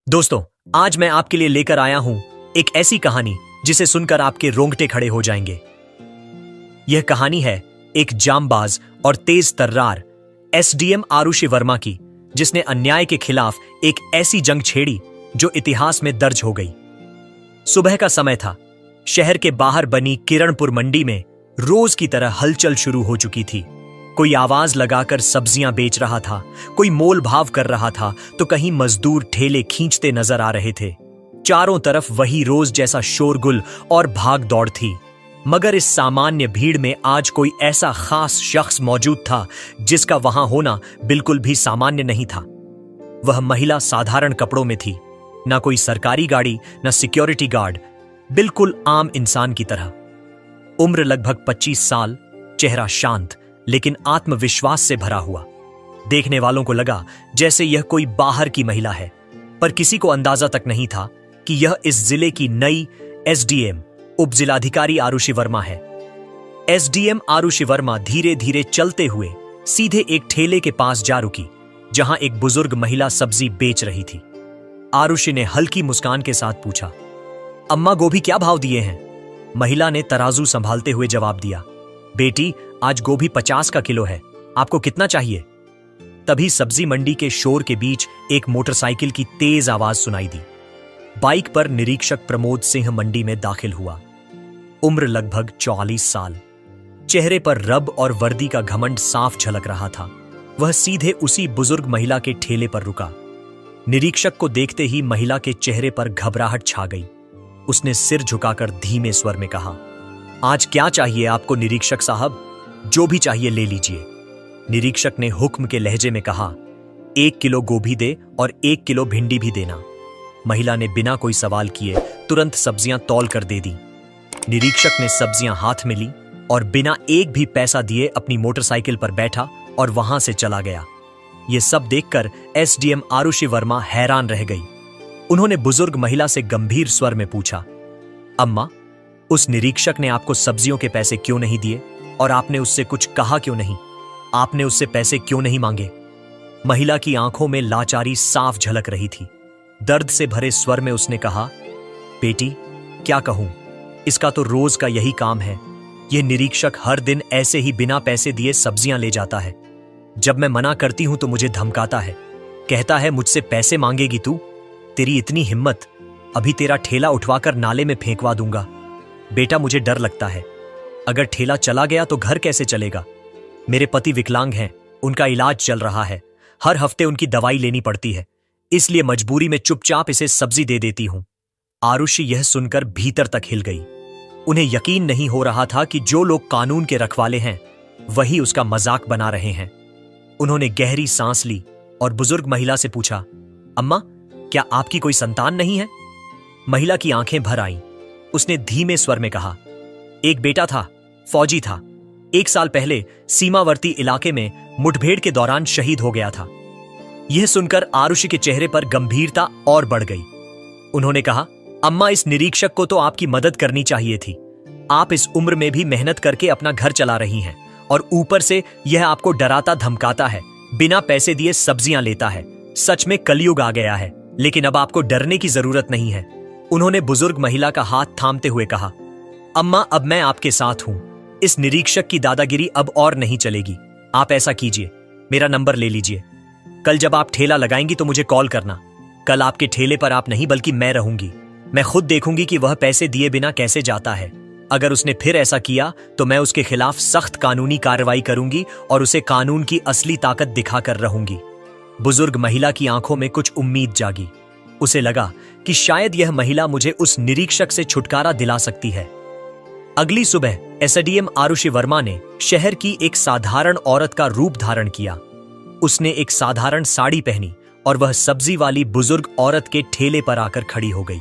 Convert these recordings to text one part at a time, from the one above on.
दोस्तों, आज मैं आपके लिए लेकर आया हूं एक ऐसी कहानी जिसे सुनकर आपके रोंगटे खड़े हो जाएंगे। यह कहानी है एक जांबाज और तेज तर्रार एसडीएम आरुषि वर्मा की, जिसने अन्याय के खिलाफ एक ऐसी जंग छेड़ी जो इतिहास में दर्ज हो गई। सुबह का समय था। शहर के बाहर बनी किरणपुर मंडी में रोज की तरह हलचल शुरू हो चुकी थी। कोई आवाज लगाकर सब्जियां बेच रहा था, कोई मोल भाव कर रहा था, तो कहीं मजदूर ठेले खींचते नजर आ रहे थे। चारों तरफ वही रोज जैसा शोरगुल और भाग दौड़ थी। मगर इस सामान्य भीड़ में आज कोई ऐसा खास शख्स मौजूद था जिसका वहां होना बिल्कुल भी सामान्य नहीं था। वह महिला साधारण कपड़ों में थी, ना कोई सरकारी गाड़ी, ना सिक्योरिटी गार्ड, बिल्कुल आम इंसान की तरह। उम्र लगभग 25 साल, चेहरा शांत लेकिन आत्मविश्वास से भरा हुआ। देखने वालों को लगा जैसे यह कोई बाहर की महिला है, पर किसी को अंदाजा तक नहीं था कि यह इस जिले की नई एसडीएम उप जिलाधिकारी आरुषि वर्मा है। एसडीएम आरुषि वर्मा धीरे धीरे चलते हुए सीधे एक ठेले के पास जा रुकी, जहां एक बुजुर्ग महिला सब्जी बेच रही थी। आरुषि ने हल्की मुस्कान के साथ पूछा, अम्मा, गोभी क्या भाव दिए हैं? महिला ने तराजू संभालते हुए जवाब दिया, बेटी, आज गोभी 50 का किलो है, आपको कितना चाहिए? तभी सब्जी मंडी के शोर के बीच एक मोटरसाइकिल की तेज आवाज सुनाई दी। बाइक पर निरीक्षक प्रमोद सिंह मंडी में दाखिल हुआ। उम्र लगभग 44 साल। चेहरे पर रब और वर्दी का घमंड साफ झलक रहा था। वह सीधे उसी बुजुर्ग महिला के ठेले पर रुका। निरीक्षक को देखते ही महिला के चेहरे पर घबराहट छा गई। उसने सिर झुकाकर धीमे स्वर में कहा, आज क्या चाहिए आपको निरीक्षक साहब? जो भी चाहिए ले लीजिए। निरीक्षक ने हुक्म के लहजे में कहा, 1 किलो गोभी दे और 1 किलो भिंडी भी देना। महिला ने बिना कोई सवाल किए तुरंत सब्जियां तौल कर दे दी। निरीक्षक ने सब्जियां हाथ में ली और बिना एक भी पैसा दिए अपनी मोटरसाइकिल पर बैठा और वहां से चला गया। यह सब देखकर एसडीएम आरुषि वर्मा हैरान रह गई। उन्होंने बुजुर्ग महिला से गंभीर स्वर में पूछा, अम्मा, उस निरीक्षक ने आपको सब्जियों के पैसे क्यों नहीं दिए और आपने उससे कुछ कहा क्यों नहीं? आपने उससे पैसे क्यों नहीं मांगे? महिला की आंखों में लाचारी साफ झलक रही थी। दर्द से भरे स्वर में उसने कहा, बेटी, क्या कहूं, इसका तो रोज का यही काम है। यह निरीक्षक हर दिन ऐसे ही बिना पैसे दिए सब्जियां ले जाता है। जब मैं मना करती हूं तो मुझे धमकाता है, कहता है मुझसे पैसे मांगेगी तू? तेरी इतनी हिम्मत, अभी तेरा ठेला उठवाकर नाले में फेंकवा दूंगा। बेटा, मुझे डर लगता है, अगर ठेला चला गया तो घर कैसे चलेगा? मेरे पति विकलांग हैं, उनका इलाज चल रहा है, हर हफ्ते उनकी दवाई लेनी पड़ती है, इसलिए मजबूरी में चुपचाप इसे सब्जी दे देती हूं। आरुषि यह सुनकर भीतर तक हिल गई। उन्हें यकीन नहीं हो रहा था कि जो लोग कानून के रखवाले हैं वही उसका मजाक बना रहे हैं। उन्होंने गहरी सांस ली और बुजुर्ग महिला से पूछा, अम्मा, क्या आपकी कोई संतान नहीं है? महिला की आंखें भर आईं। उसने धीमे स्वर में कहा, एक बेटा था, फौजी था, 1 साल पहले सीमावर्ती इलाके में मुठभेड़ के दौरान शहीद हो गया था। यह सुनकर आरुषि के चेहरे पर गंभीरता और बढ़ गई। उन्होंने कहा, अम्मा, इस निरीक्षक को तो आपकी मदद करनी चाहिए थी। आप इस उम्र में भी मेहनत करके अपना घर चला रही हैं और ऊपर से यह आपको डराता धमकाता है, बिना पैसे दिए सब्जियां लेता है। सच में कलयुग आ गया है, लेकिन अब आपको डरने की जरूरत नहीं है। उन्होंने बुजुर्ग महिला का हाथ थामते हुए कहा, अम्मा, अब मैं आपके साथ हूं। इस निरीक्षक की दादागिरी अब और नहीं चलेगी। आप ऐसा कीजिए, मेरा नंबर ले लीजिए। कल जब आप ठेला लगाएंगी तो मुझे कॉल करना। कल आपके ठेले पर आप नहीं बल्कि मैं रहूंगी। मैं खुद देखूंगी कि वह पैसे दिए बिना कैसे जाता है। अगर उसने फिर ऐसा किया तो मैं उसके खिलाफ सख्त कानूनी कार्रवाई करूंगी और उसे कानून की असली ताकत दिखाकर रहूंगी। बुजुर्ग महिला की आंखों में कुछ उम्मीद जागी। उसे लगा कि शायद यह महिला मुझे उस निरीक्षक से छुटकारा दिला सकती है। अगली सुबह एसडीएम आरुषि वर्मा ने शहर की एक साधारण औरत का रूप धारण किया। उसने एक साधारण साड़ी पहनी और वह सब्जी वाली बुजुर्ग औरत के ठेले पर आकर खड़ी हो गई।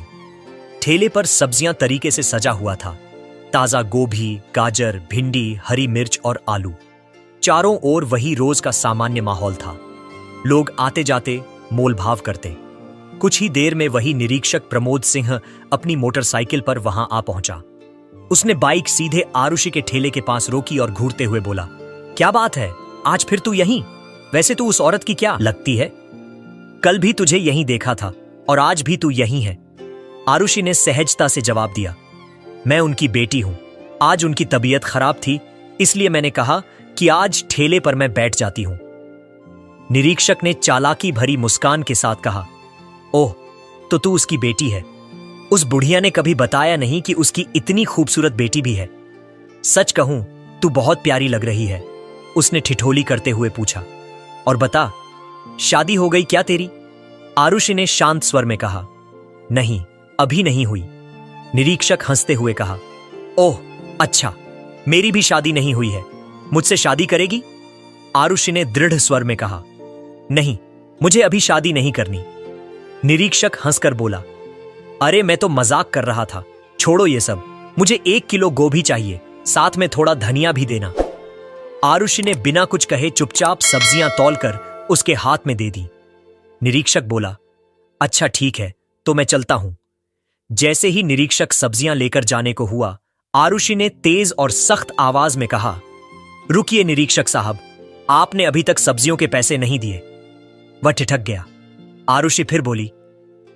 ठेले पर सब्जियां तरीके से सजा हुआ था। ताजा गोभी, गाजर, भिंडी, हरी मिर्च और आलू। चारों ओर वही रोज का सामान्य माहौल था। लोग आते जाते मोल भाव करते। कुछ ही देर में वही निरीक्षक प्रमोद सिंह अपनी मोटरसाइकिल पर वहां आ पहुंचा। उसने बाइक सीधे आरुषि के ठेले के पास रोकी और घूरते हुए बोला, क्या बात है, आज फिर तू यहीं? वैसे तू उस औरत की क्या लगती है? कल भी तुझे यहीं देखा था। और आज भी तू यहीं है। आरुषि ने सहजता से जवाब दिया, मैं उनकी बेटी हूं। आज उनकी तबीयत खराब थी, इसलिए मैंने कहा कि आज ठेले पर मैं बैठ जाती हूं। निरीक्षक ने चालाकी भरी मुस्कान के साथ कहा, ओह, तो तू उसकी बेटी है। उस बुढ़िया ने कभी बताया नहीं कि उसकी इतनी खूबसूरत बेटी भी है। सच कहूं, तू बहुत प्यारी लग रही है, उसने ठिठोली करते हुए पूछा। और बता, शादी हो गई क्या तेरी? आरुषि ने शांत स्वर में कहा, नहीं, अभी नहीं हुई। निरीक्षक हंसते हुए कहा, ओह अच्छा, मेरी भी शादी नहीं हुई है, मुझसे शादी करेगी? आरुषि ने दृढ़ स्वर में कहा, नहीं, मुझे अभी शादी नहीं करनी। निरीक्षक हंसकर बोला, अरे मैं तो मजाक कर रहा था, छोड़ो ये सब, मुझे 1 किलो गोभी चाहिए, साथ में थोड़ा धनिया भी देना। आरुषि ने बिना कुछ कहे चुपचाप सब्जियां तौलकर उसके हाथ में दे दी। निरीक्षक बोला, अच्छा ठीक है, तो मैं चलता हूं। जैसे ही निरीक्षक सब्जियां लेकर जाने को हुआ, आरुषि ने तेज और सख्त आवाज में कहा, रुकिए निरीक्षक साहब, आपने अभी तक सब्जियों के पैसे नहीं दिए। वह ठिठक गया। आरुषि फिर बोली,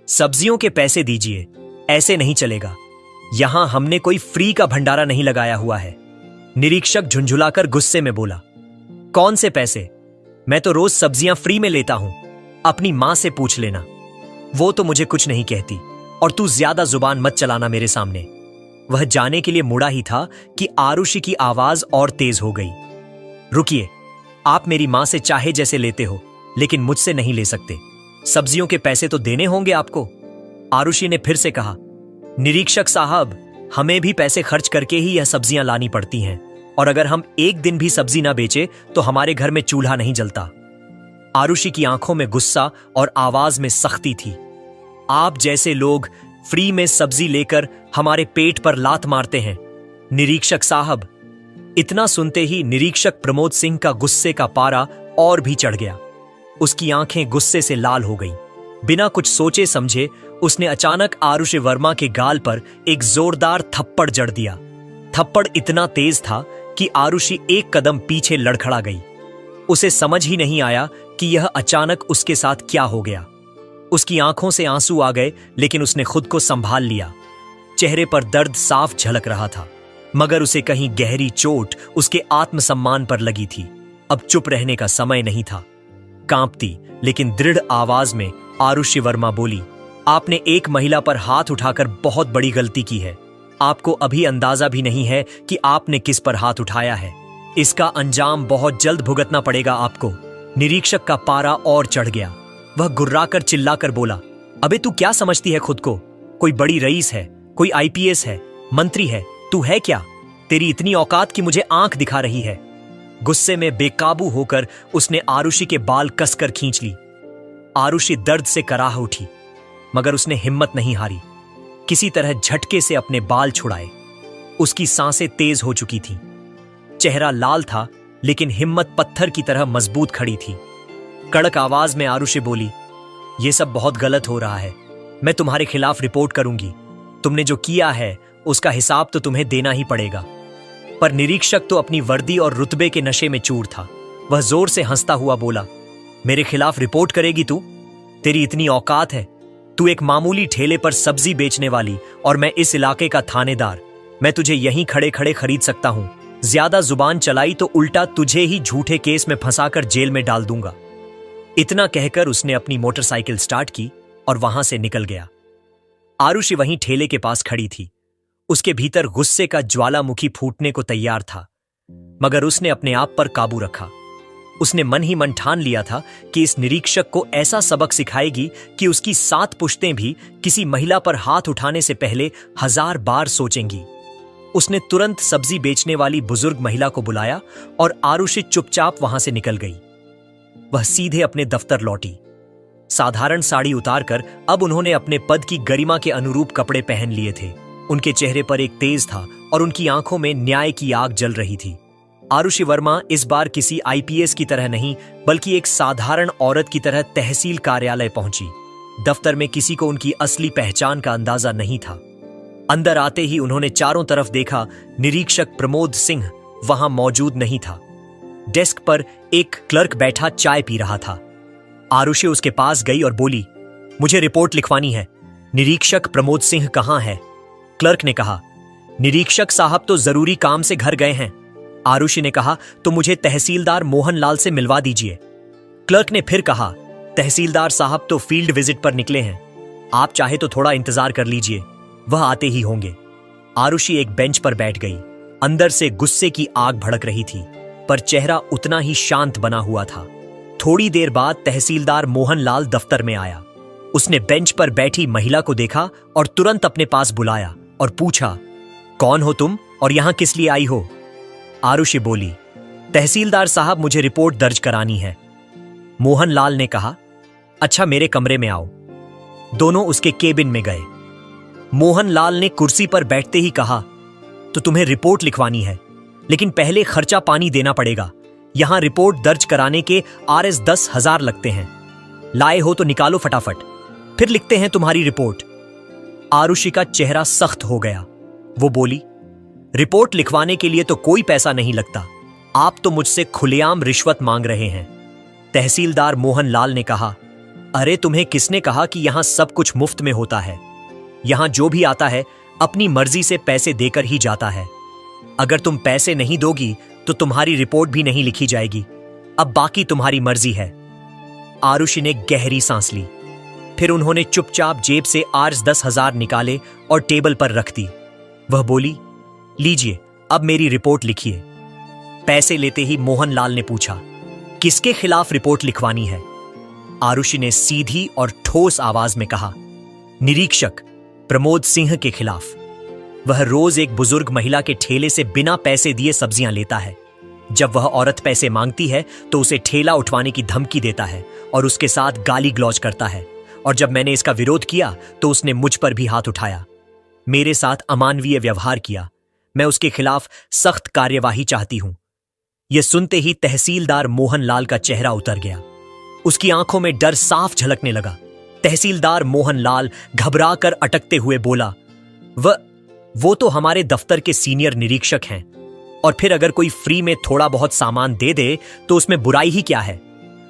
सब्जियों के पैसे दीजिए, ऐसे नहीं चलेगा, यहां हमने कोई फ्री का भंडारा नहीं लगाया हुआ है। निरीक्षक झुंझुलाकर गुस्से में बोला, कौन से पैसे? मैं तो रोज सब्जियां फ्री में लेता हूं, अपनी मां से पूछ लेना, वो तो मुझे कुछ नहीं कहती, और तू ज्यादा जुबान मत चलाना मेरे सामने। वह जाने के लिए मुड़ा ही था कि आरुषि की आवाज और तेज हो गई। रुकिए, आप मेरी मां से चाहे जैसे लेते हो, लेकिन मुझसे नहीं ले सकते, सब्जियों के पैसे तो देने होंगे आपको। आरुषि ने फिर से कहा, निरीक्षक साहब, हमें भी पैसे खर्च करके ही यह सब्जियां लानी पड़ती हैं, और अगर हम एक दिन भी सब्जी ना बेचे तो हमारे घर में चूल्हा नहीं जलता। आरुषि की आंखों में गुस्सा और आवाज में सख्ती थी। आप जैसे लोग फ्री में सब्जी लेकर हमारे पेट पर लात मारते हैं, निरीक्षक साहब। इतना सुनते ही निरीक्षक प्रमोद सिंह का गुस्से का पारा और भी चढ़ गया। उसकी आंखें गुस्से से लाल हो गईं। बिना कुछ सोचे समझे उसने अचानक आरुषि वर्मा के गाल पर एक जोरदार थप्पड़ जड़ दिया। थप्पड़ इतना तेज था कि आरुषि एक कदम पीछे लड़खड़ा गई। उसे समझ ही नहीं आया कि यह अचानक उसके साथ क्या हो गया। उसकी आंखों से आंसू आ गए, लेकिन उसने खुद को संभाल लिया। चेहरे पर दर्द साफ झलक रहा था, मगर उसे कहीं गहरी चोट उसके आत्मसम्मान पर लगी थी। अब चुप रहने का समय नहीं था। कांपती लेकिन दृढ़ आवाज में आरुषि वर्मा बोली, आपने एक महिला पर हाथ उठाकर बहुत बड़ी गलती की है। आपको अभी अंदाजा भी नहीं है कि आपने किस पर हाथ उठाया है। इसका अंजाम बहुत जल्द भुगतना पड़ेगा आपको। निरीक्षक का पारा और चढ़ गया। वह गुर्राकर चिल्लाकर बोला, अबे तू क्या समझती है खुद को? कोई बड़ी रईस है, कोई आईपीएस है, मंत्री है, तू है क्या? तेरी इतनी औकात कि मुझे आंख दिखा रही है। गुस्से में बेकाबू होकर उसने आरुषि के बाल कसकर खींच ली। आरुषि दर्द से कराह उठी, मगर उसने हिम्मत नहीं हारी। किसी तरह झटके से अपने बाल छुड़ाए। उसकी सांसें तेज हो चुकी थीं। चेहरा लाल था, लेकिन हिम्मत पत्थर की तरह मजबूत खड़ी थी। कड़क आवाज में आरुषि बोली, यह सब बहुत गलत हो रहा है। मैं तुम्हारे खिलाफ रिपोर्ट करूंगी। तुमने जो किया है उसका हिसाब तो तुम्हें देना ही पड़ेगा। पर निरीक्षक तो अपनी वर्दी और रुतबे के नशे में चूर था। वह जोर से हंसता हुआ बोला, मेरे खिलाफ रिपोर्ट करेगी तू? तेरी इतनी औकात है? तू एक मामूली ठेले पर सब्जी बेचने वाली और मैं इस इलाके का थानेदार। मैं तुझे यहीं खड़े खड़े खरीद सकता हूं। ज्यादा जुबान चलाई तो उल्टा तुझे ही झूठे केस में फंसाकर जेल में डाल दूंगा। इतना कहकर उसने अपनी मोटरसाइकिल स्टार्ट की और वहां से निकल गया। आरुषि वहीं ठेले के पास खड़ी थी। उसके भीतर गुस्से का ज्वालामुखी फूटने को तैयार था, मगर उसने अपने आप पर काबू रखा। उसने मन ही मन ठान लिया था कि इस निरीक्षक को ऐसा सबक सिखाएगी कि उसकी 7 पुश्तें भी किसी महिला पर हाथ उठाने से पहले 1000 बार सोचेंगी। उसने तुरंत सब्जी बेचने वाली बुजुर्ग महिला को बुलाया और आरुषि चुपचाप वहां से निकल गई। वह सीधे अपने दफ्तर लौटी। साधारण साड़ी उतारकर अब उन्होंने अपने पद की गरिमा के अनुरूप कपड़े पहन लिए थे। उनके चेहरे पर एक तेज था और उनकी आंखों में न्याय की आग जल रही थी। आरुषि वर्मा इस बार किसी आईपीएस की तरह नहीं, बल्कि एक साधारण औरत की तरह तहसील कार्यालय पहुंची। दफ्तर में किसी को उनकी असली पहचान का अंदाजा नहीं था। अंदर आते ही उन्होंने चारों तरफ देखा। निरीक्षक प्रमोद सिंह वहां मौजूद नहीं था। डेस्क पर एक क्लर्क बैठा चाय पी रहा था। आरुषि उसके पास गई और बोली, मुझे रिपोर्ट लिखवानी है। निरीक्षक प्रमोद सिंह कहाँ है? क्लर्क ने कहा, निरीक्षक साहब तो जरूरी काम से घर गए हैं। आरुषि ने कहा, तो मुझे तहसीलदार मोहनलाल से मिलवा दीजिए। क्लर्क ने फिर कहा, तहसीलदार साहब तो फील्ड विजिट पर निकले हैं, आप चाहे तो थोड़ा इंतजार कर लीजिए, वह आते ही होंगे। आरुषि एक बेंच पर बैठ गई। अंदर से गुस्से की आग भड़क रही थी, पर चेहरा उतना ही शांत बना हुआ था। थोड़ी देर बाद तहसीलदार मोहनलाल दफ्तर में आया। उसने बेंच पर बैठी महिला को देखा और तुरंत अपने पास बुलाया और पूछा, कौन हो तुम और यहां किस लिए आई हो? आरुषि बोली, तहसीलदार साहब मुझे रिपोर्ट दर्ज करानी है। मोहनलाल ने कहा, अच्छा मेरे कमरे में आओ। दोनों उसके केबिन में गए। मोहनलाल ने कुर्सी पर बैठते ही कहा, तो तुम्हें रिपोर्ट लिखवानी है, लेकिन पहले खर्चा पानी देना पड़ेगा। यहां रिपोर्ट दर्ज कराने के RS 10,000 लगते हैं। लाए हो तो निकालो फटाफट, फिर लिखते हैं तुम्हारी रिपोर्ट। आरुषि का चेहरा सख्त हो गया। वो बोली, रिपोर्ट लिखवाने के लिए तो कोई पैसा नहीं लगता, आप तो मुझसे खुलेआम रिश्वत मांग रहे हैं। तहसीलदार मोहनलाल ने कहा, अरे तुम्हें किसने कहा कि यहां सब कुछ मुफ्त में होता है? यहां जो भी आता है अपनी मर्जी से पैसे देकर ही जाता है। अगर तुम पैसे नहीं दोगी तो तुम्हारी रिपोर्ट भी नहीं लिखी जाएगी। अब बाकी तुम्हारी मर्जी है। आरुषि ने गहरी सांस ली। फिर उन्होंने चुपचाप जेब से RS 10,000 निकाले और टेबल पर रख दी। वह बोली, लीजिए अब मेरी रिपोर्ट लिखिए। पैसे लेते ही मोहनलाल ने पूछा, किसके खिलाफ रिपोर्ट लिखवानी है? आरुषि ने सीधी और ठोस आवाज में कहा, निरीक्षक प्रमोद सिंह के खिलाफ। वह रोज एक बुजुर्ग महिला के ठेले से बिना पैसे दिए सब्जियां लेता है। जब वह औरत पैसे मांगती है तो उसे ठेला उठवाने की धमकी देता है और उसके साथ गाली ग्लौज करता है। और जब मैंने इसका विरोध किया तो उसने मुझ पर भी हाथ उठाया, मेरे साथ अमानवीय व्यवहार किया। मैं उसके खिलाफ सख्त कार्यवाही चाहती हूं। यह सुनते ही तहसीलदार मोहनलाल का चेहरा उतर गया। उसकी आंखों में डर साफ झलकने लगा। तहसीलदार मोहनलाल घबराकर अटकते हुए बोला, वो तो हमारे दफ्तर के सीनियर निरीक्षक हैं, और फिर अगर कोई फ्री में थोड़ा बहुत सामान दे दे तो उसमें बुराई ही क्या है?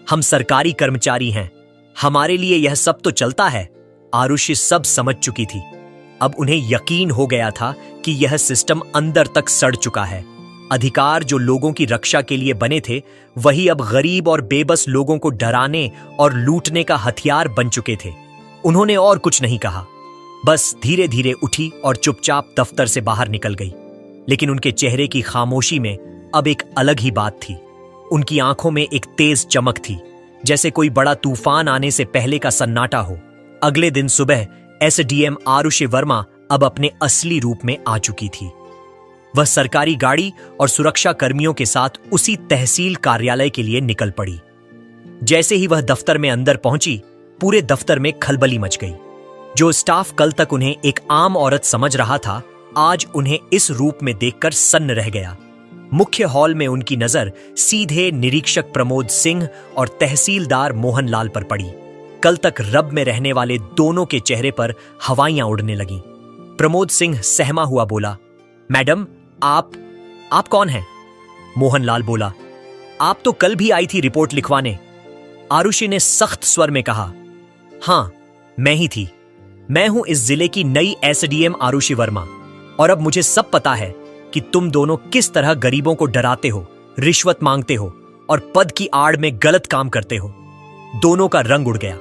हम सरकारी कर्मचारी हैं, हमारे लिए यह सब तो चलता है। आरुषि सब समझ चुकी थी। अब उन्हें यकीन हो गया था कि यह सिस्टम अंदर तक सड़ चुका है। अधिकार जो लोगों की रक्षा के लिए बने थे, वही अब गरीब और बेबस लोगों को डराने और लूटने का हथियार बन चुके थे। उन्होंने और कुछ नहीं कहा, बस धीरे धीरे उठी और चुपचाप दफ्तर से बाहर निकल गई। लेकिन उनके चेहरे की खामोशी में अब एक अलग ही बात थी। उनकी आंखों में एक तेज चमक थी, जैसे कोई बड़ा तूफान आने से पहले का सन्नाटा हो। अगले दिन सुबह SDM आरुषि वर्मा अब अपने असली रूप में आ चुकी थी। वह सरकारी गाड़ी और सुरक्षा कर्मियों के साथ उसी तहसील कार्यालय के लिए निकल पड़ी। जैसे ही वह दफ्तर में अंदर पहुंची, पूरे दफ्तर में खलबली मच गई। जो स्टाफ कल तक उन्हें एक आम औरत समझ रहा था, आज उन्हें इस रूप में देखकर सन्न रह गया। मुख्य हॉल में उनकी नजर सीधे निरीक्षक प्रमोद सिंह और तहसीलदार मोहनलाल पर पड़ी। कल तक रब में रहने वाले दोनों के चेहरे पर हवाइयां उड़ने लगीं। प्रमोद सिंह सहमा हुआ बोला, मैडम आप कौन हैं? मोहनलाल बोला, आप तो कल भी आई थी रिपोर्ट लिखवाने। आरुषि ने सख्त स्वर में कहा, हां मैं ही थी। मैं हूं इस जिले की नई SDM आरुषि वर्मा, और अब मुझे सब पता है कि तुम दोनों किस तरह गरीबों को डराते हो, रिश्वत मांगते हो और पद की आड़ में गलत काम करते हो। दोनों का रंग उड़ गया।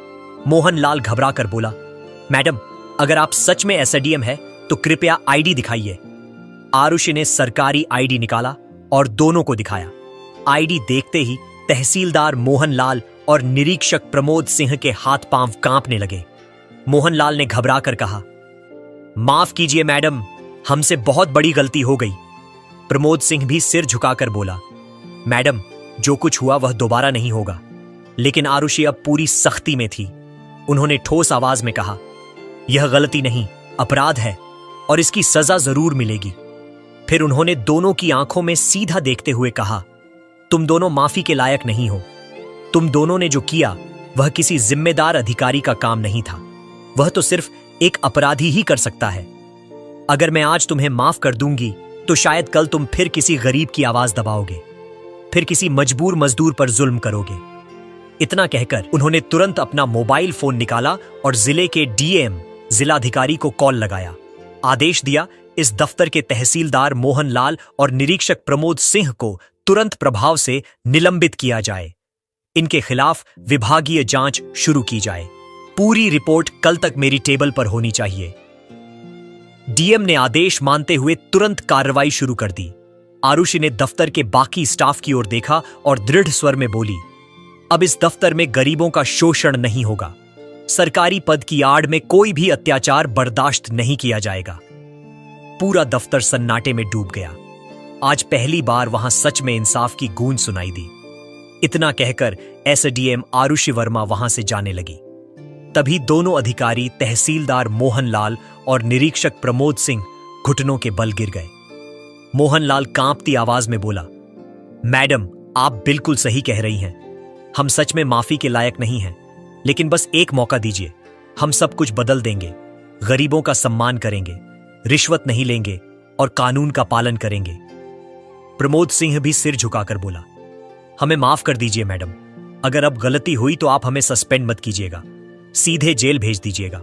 मोहनलाल घबरा कर बोला, मैडम अगर आप सच में SDM है तो कृपया ID दिखाइए। आरुषि ने सरकारी ID निकाला और दोनों को दिखाया। ID देखते ही तहसीलदार मोहनलाल और निरीक्षक प्रमोद सिंह के हाथ पांव कांपने लगे। मोहनलाल ने घबरा कर कहा, माफ कीजिए मैडम, हमसे बहुत बड़ी गलती हो गई। प्रमोद सिंह भी सिर झुकाकर बोला, मैडम जो कुछ हुआ वह दोबारा नहीं होगा। लेकिन आरुषि अब पूरी सख्ती में थी। उन्होंने ठोस आवाज में कहा, यह गलती नहीं, अपराध है और इसकी सजा जरूर मिलेगी। फिर उन्होंने दोनों की आंखों में सीधा देखते हुए कहा, तुम दोनों माफी के लायक नहीं हो। तुम दोनों ने जो किया वह किसी जिम्मेदार अधिकारी का काम नहीं था। वह तो सिर्फ एक अपराधी ही कर सकता है। अगर मैं आज तुम्हें माफ कर दूंगी तो शायद कल तुम फिर किसी गरीब की आवाज दबाओगे, फिर किसी मजबूर मजदूर पर जुल्म करोगे। इतना कहकर उन्होंने तुरंत अपना मोबाइल फोन निकाला और जिले के डीएम जिलाधिकारी को कॉल लगाया। आदेश दिया इस दफ्तर के तहसीलदार मोहनलाल और निरीक्षक प्रमोद सिंह को तुरंत प्रभाव से निलंबित किया जाए। इनके खिलाफ विभागीय जांच शुरू की जाए। पूरी रिपोर्ट कल तक मेरी टेबल पर होनी चाहिए। डीएम ने आदेश मानते हुए तुरंत कार्रवाई शुरू कर दी। आरुषि ने दफ्तर के बाकी स्टाफ की ओर देखा और दृढ़ स्वर में बोली, अब इस दफ्तर में गरीबों का शोषण नहीं होगा। सरकारी पद की आड़ में कोई भी अत्याचार बर्दाश्त नहीं किया जाएगा। पूरा दफ्तर सन्नाटे में डूब गया। आज पहली बार वहां सच में इंसाफ की गूंज सुनाई दी। इतना कहकर एसडीएम आरुषि वर्मा वहां से जाने लगी। तभी दोनों अधिकारी तहसीलदार मोहनलाल और निरीक्षक प्रमोद सिंह घुटनों के बल गिर गए। मोहनलाल कांपती आवाज में बोला, मैडम, आप बिल्कुल सही कह रही हैं। हम सच में माफी के लायक नहीं हैं, लेकिन बस एक मौका दीजिए। हम सब कुछ बदल देंगे। गरीबों का सम्मान करेंगे, रिश्वत नहीं लेंगे और कानून का पालन करेंगे। प्रमोद सिंह भी सिर झुकाकर बोला, हमें माफ कर दीजिए मैडम। अगर अब गलती हुई तो आप हमें सस्पेंड मत कीजिएगा, सीधे जेल भेज दीजिएगा।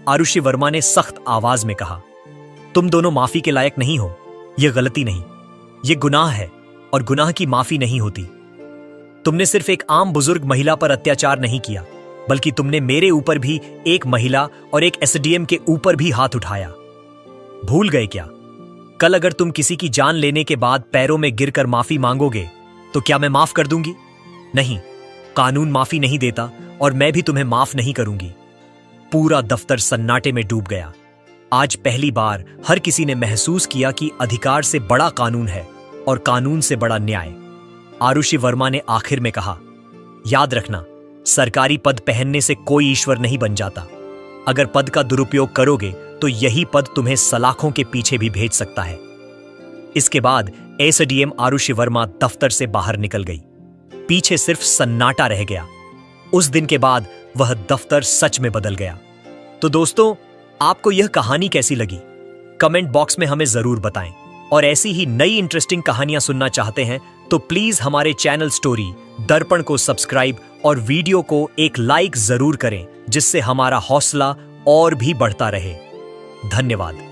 आरुषि वर्मा ने सख्त आवाज में कहा, तुम दोनों माफी के लायक नहीं हो। यह गलती नहीं, यह गुनाह है और गुनाह की माफी नहीं होती। तुमने सिर्फ एक आम बुजुर्ग महिला पर अत्याचार नहीं किया, बल्कि तुमने मेरे ऊपर भी, एक महिला और एक एसडीएम के ऊपर भी हाथ उठाया। भूल गए क्या? कल अगर तुम किसी की जान लेने के बाद पैरों में गिरकर माफी मांगोगे तो क्या मैं माफ कर दूंगी? नहीं, कानून माफी नहीं देता और मैं भी तुम्हें माफ नहीं करूंगी। पूरा दफ्तर सन्नाटे में डूब गया। आज पहली बार हर किसी ने महसूस किया कि अधिकार से बड़ा कानून है और कानून से बड़ा न्याय। आरुषि वर्मा ने आखिर में कहा, याद रखना, सरकारी पद पहनने से कोई ईश्वर नहीं बन जाता। अगर पद का दुरुपयोग करोगे तो यही पद तुम्हें सलाखों के पीछे भी भेज सकता है। इसके बाद एसडीएम आरुषि वर्मा दफ्तर से बाहर निकल गई। पीछे सिर्फ सन्नाटा रह गया। उस दिन के बाद वह दफ्तर सच में बदल गया। तो दोस्तों, आपको यह कहानी कैसी लगी? कमेंट बॉक्स में हमें जरूर बताएं। और ऐसी ही नई इंटरेस्टिंग कहानियां सुनना चाहते हैं तो प्लीज हमारे चैनल स्टोरी दर्पण को सब्सक्राइब और वीडियो को एक लाइक जरूर करें, जिससे हमारा हौसला और भी बढ़ता रहे। धन्यवाद।